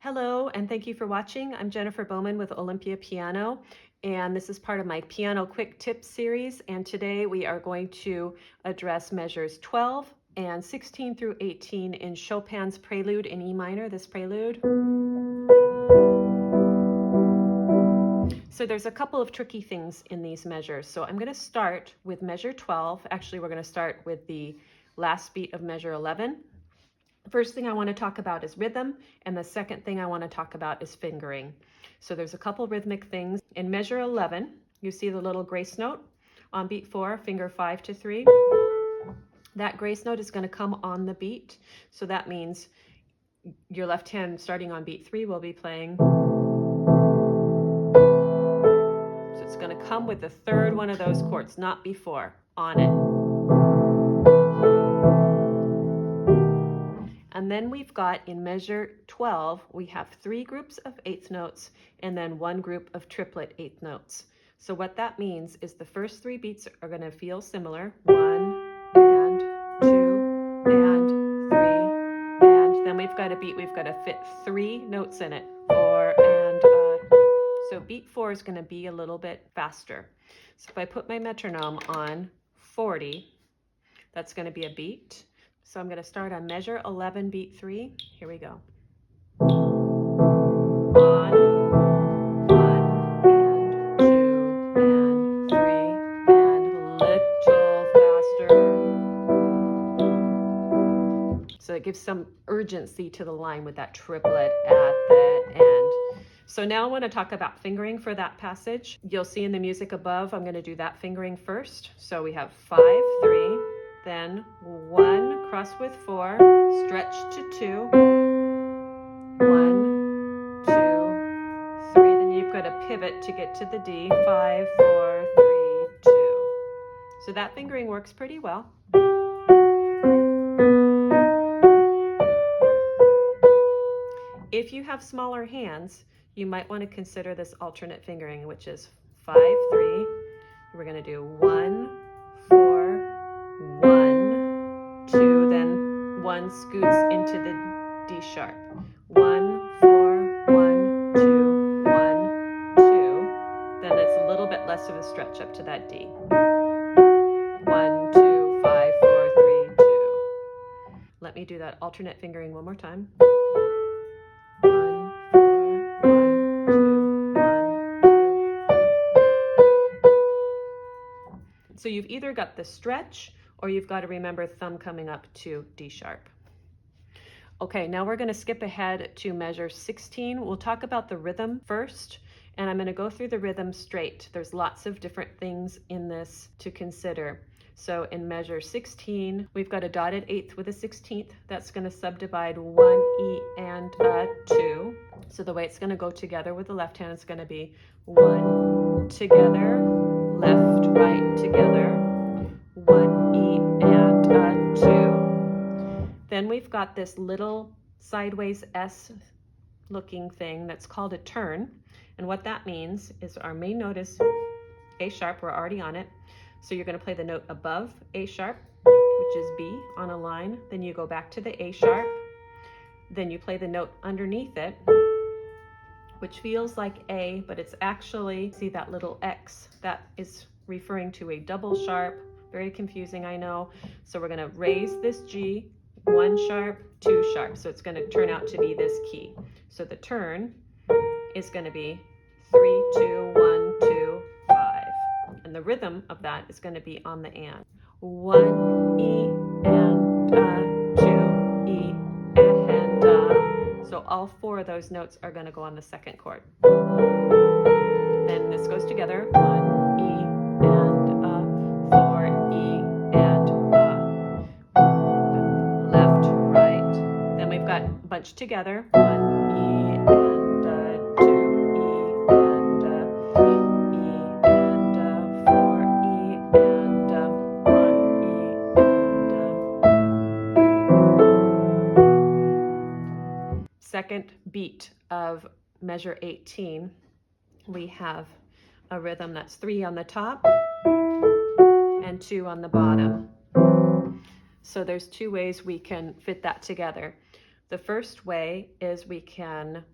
Hello, and thank you for watching. I'm Jennifer Bowman with Olympia Piano, and this is part of my Piano Quick Tips series. And today we are going to address measures 12 and 16 through 18 in Chopin's Prelude in E minor, this Prelude. So there's a couple of tricky things in these measures. So I'm going to start with measure 12. Actually, we're going to start with the last beat of measure 11. First thing I want to talk about is rhythm, and the second thing I want to talk about is fingering. So there's a couple rhythmic things. In measure 11, you see the little grace note on beat 4, finger 5 to 3. That grace note is going to come on the beat. So that means your left hand starting on beat 3 will be playing. So it's going to come with the third one of those chords, not before, on it. And then we've got in measure 12, we have 3 groups of eighth notes and then 1 group of triplet eighth notes. So what that means is the first 3 beats are going to feel similar. 1 and 2 and 3. And then we've got a beat, we've got to fit 3 notes in it. 4 and so beat 4 is going to be a little bit faster. So if I put my metronome on 40, that's going to be a beat. So I'm going to start on measure 11, beat 3. Here we go. 1, 1 and 2 and 3 and little faster. So it gives some urgency to the line with that triplet at the end. So now I want to talk about fingering for that passage. You'll see in the music above, I'm going to do that fingering first. So we have 5, 3. Then 1, cross with 4, stretch to 2, 1, 2, 3. Then you've got to pivot to get to the D, 5, 4, 3, 2. So that fingering works pretty well. If you have smaller hands, you might want to consider this alternate fingering, which is 5, 3. We're going to do 1, 4, 1, 2, then 1 scoots into the D sharp. 1, 4, 1, 2, 1, 2. Then it's a little bit less of a stretch up to that D. 1, 2, 5, 4, 3, 2. Let me do that alternate fingering one more time. 1, 4, 1, 2, 1, 2. So you've either got the stretch or you've got to remember thumb coming up to D sharp. Okay, now we're going to skip ahead to measure 16. We'll talk about the rhythm first, and I'm going to go through the rhythm straight. There's lots of different things in this to consider. So in measure 16, we've got a dotted eighth with a 16th. That's going to subdivide 1 E and a 2. So the way it's going to go together with the left hand is going to be 1 together, left, right together, 1 E and a 2. Then we've got this little sideways S looking thing that's called a turn. And what that means is our main note is A sharp, we're already on it. So you're going to play the note above A sharp, which is B on a line. Then you go back to the A sharp. Then you play the note underneath it, which feels like A, but it's actually, see that little X, that is referring to a double sharp. Very confusing, I know. So we're going to raise this G, 1 sharp, 2 sharp. So it's going to turn out to be this key. So the turn is going to be 3, 2, 1, 2, 5. And the rhythm of that is going to be on the and. 1 E and 2 E and So all 4 of those notes are going to go on the second chord. Then this goes together. 1 E and 4 E and left, right. Then we've got bunched together. 1 E and 2 E and 4 E and 1 E and second beat of measure 18. We have a rhythm that's 3 on the top and 2 on the bottom. So there's 2 ways we can fit that together. The first way is we can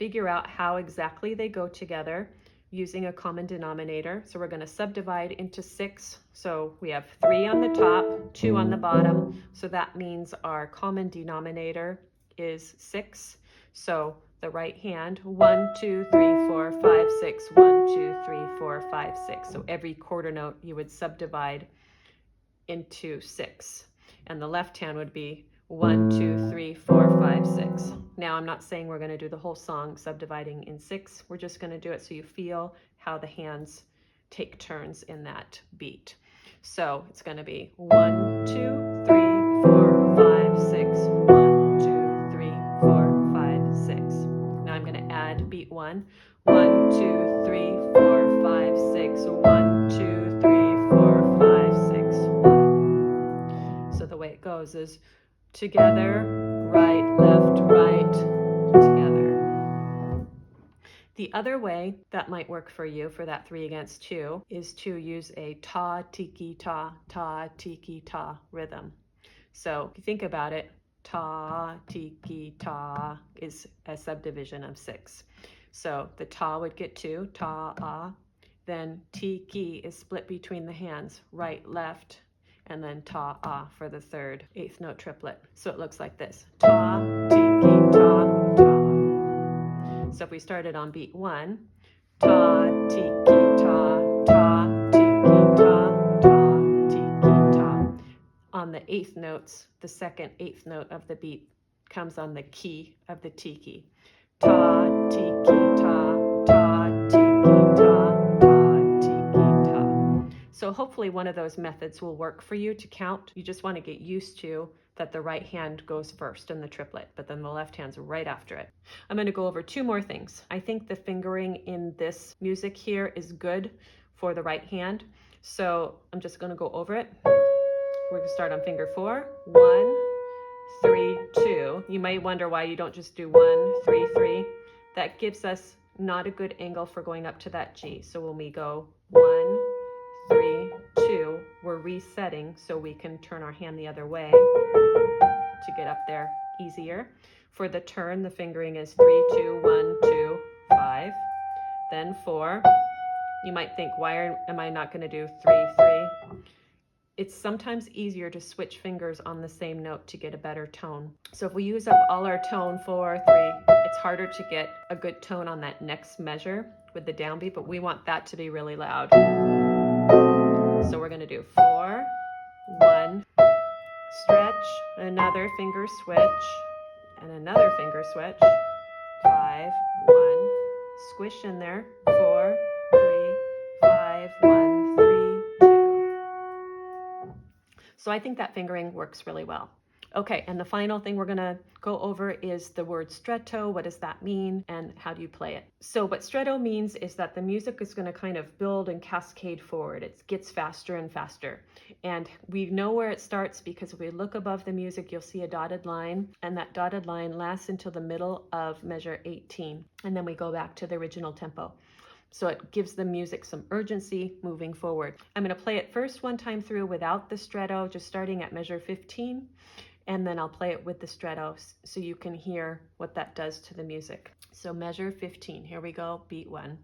figure out how exactly they go together using a common denominator. So we're going to subdivide into 6. So we have 3 on the top, 2 on the bottom. So that means our common denominator is 6. So the right hand, 1, 2, 3, 4, 5, 6, 1, 2, 3, 4, 5, 6. So every quarter note you would subdivide into 6. And the left hand would be 1, 2, 3, 4, 5, 6. Now I'm not saying we're going to do the whole song subdividing in 6. We're just going to do it so you feel how the hands take turns in that beat. So it's going to be 1, 2, 3, 4, 5, 6, 1, 2, 3, 4, 5, 6. Now I'm going to add beat 1. 1, 2, 3, 4, 5, 6, 1, 2, 3, 4, 5, 6, 1. So the way it goes is together, right, left, right, together. The other way that might work for you for that 3 against 2 is to use a ta, tiki, ta rhythm. So if you think about it, ta, tiki, ta is a subdivision of 6. So the ta would get 2, ta, ah. Then tiki is split between the hands, right, left, and then ta, ah for the third 8th note triplet. So it looks like this. Ta, tiki, ta, ta. So if we started on beat 1, ta, tiki, ta, ta, tiki, ta, ta, tiki, ta. On the 8th notes, the second 8th note of the beat comes on the key of the tiki. Ta, tiki, ta, ta, tiki, ta, ta, tiki, ta. So hopefully one of those methods will work for you to count. You just want to get used to that the right hand goes first in the triplet, but then the left hand's right after it. I'm going to go over 2 more things. I think the fingering in this music here is good for the right hand. So I'm just going to go over it. We're going to start on finger 4. 1, 3, 2. You might wonder why you don't just do 1, 3, 3. That gives us not a good angle for going up to that G. So when we go 1, 3, 2, we're resetting so we can turn our hand the other way to get up there easier. For the turn, the fingering is 3, 2, 1, 2, 5. Then 4. You might think, why am I not going to do 3, 3? It's sometimes easier to switch fingers on the same note to get a better tone. So if we use up all our tone 4, 3, it's harder to get a good tone on that next measure with the downbeat, but we want that to be really loud. So we're going to do 4, 1, stretch, another finger switch, and another finger switch, 5, 1, squish in there, 4, 3, 5, 1, 3, 2. So I think that fingering works really well. Okay, and the final thing we're going to go over is the word stretto. What does that mean and how do you play it? So what stretto means is that the music is going to kind of build and cascade forward. It gets faster and faster. And we know where it starts because if we look above the music, you'll see a dotted line, and that dotted line lasts until the middle of measure 18. And then we go back to the original tempo. So it gives the music some urgency moving forward. I'm going to play it first one time through without the stretto, just starting at measure 15. And then I'll play it with the stretto so you can hear what that does to the music. So measure 15, here we go, beat 1.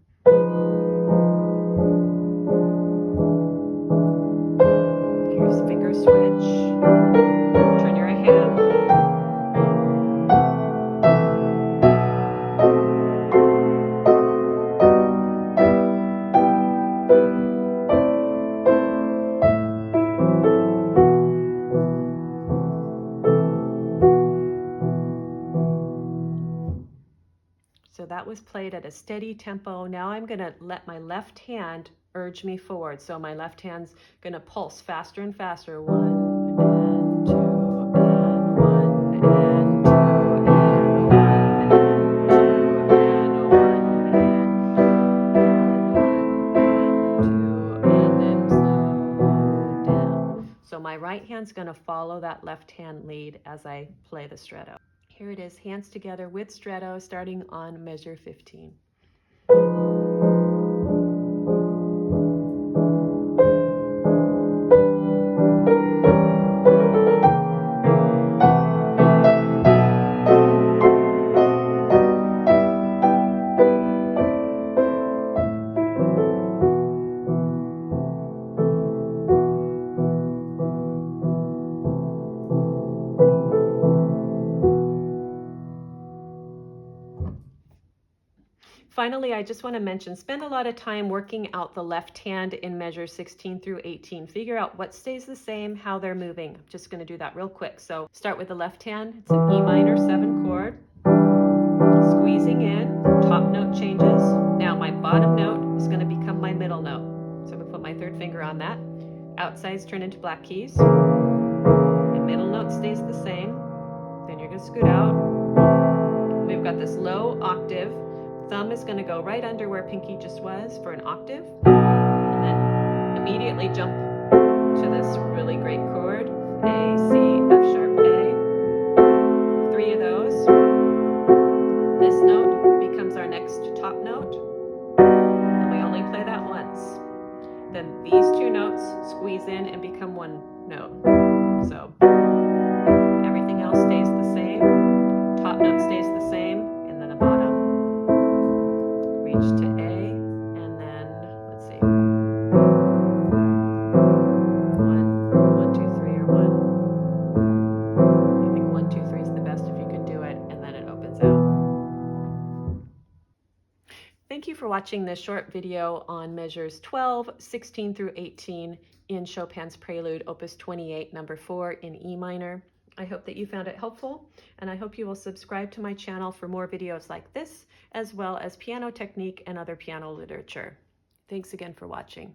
Here's finger switch, turn your hand. So that was played at a steady tempo. Now I'm going to let my left hand urge me forward. So my left hand's going to pulse faster and faster. 1 and 2 and 1 and 2 and 1 and 2 and 1 and 2 and then slow down. So my right hand's going to follow that left hand lead as I play the stretto. Here it is, hands together with stretto, starting on measure 15. Finally, I just want to mention, spend a lot of time working out the left hand in measures 16 through 18. Figure out what stays the same, how they're moving. I'm just going to do that real quick. So start with the left hand. It's an E minor 7 chord. Squeezing in, top note changes. Now my bottom note is going to become my middle note. So I'm going to put my third finger on that. Outsides turn into black keys. The middle note stays the same. Then you're going to scoot out. We've got this low octave. Thumb is going to go right under where pinky just was for an octave. And then immediately jump to this really great chord. A, C, F sharp, A. 3 of those. This note becomes our next top note. And we only play that once. Then these 2 notes squeeze in and become 1 note. So everything else stays the same. Top note stays the same, and then a bottom. Reach to A, and then let's see. 1, 2, 3, or 1. I think 1, 2, 3 is the best if you can do it, and then it opens out. Thank you for watching this short video on measures 12, 16 through 18 in Chopin's Prelude, Opus 28, number 4 in E minor. I hope that you found it helpful, and I hope you will subscribe to my channel for more videos like this, as well as piano technique and other piano literature. Thanks again for watching.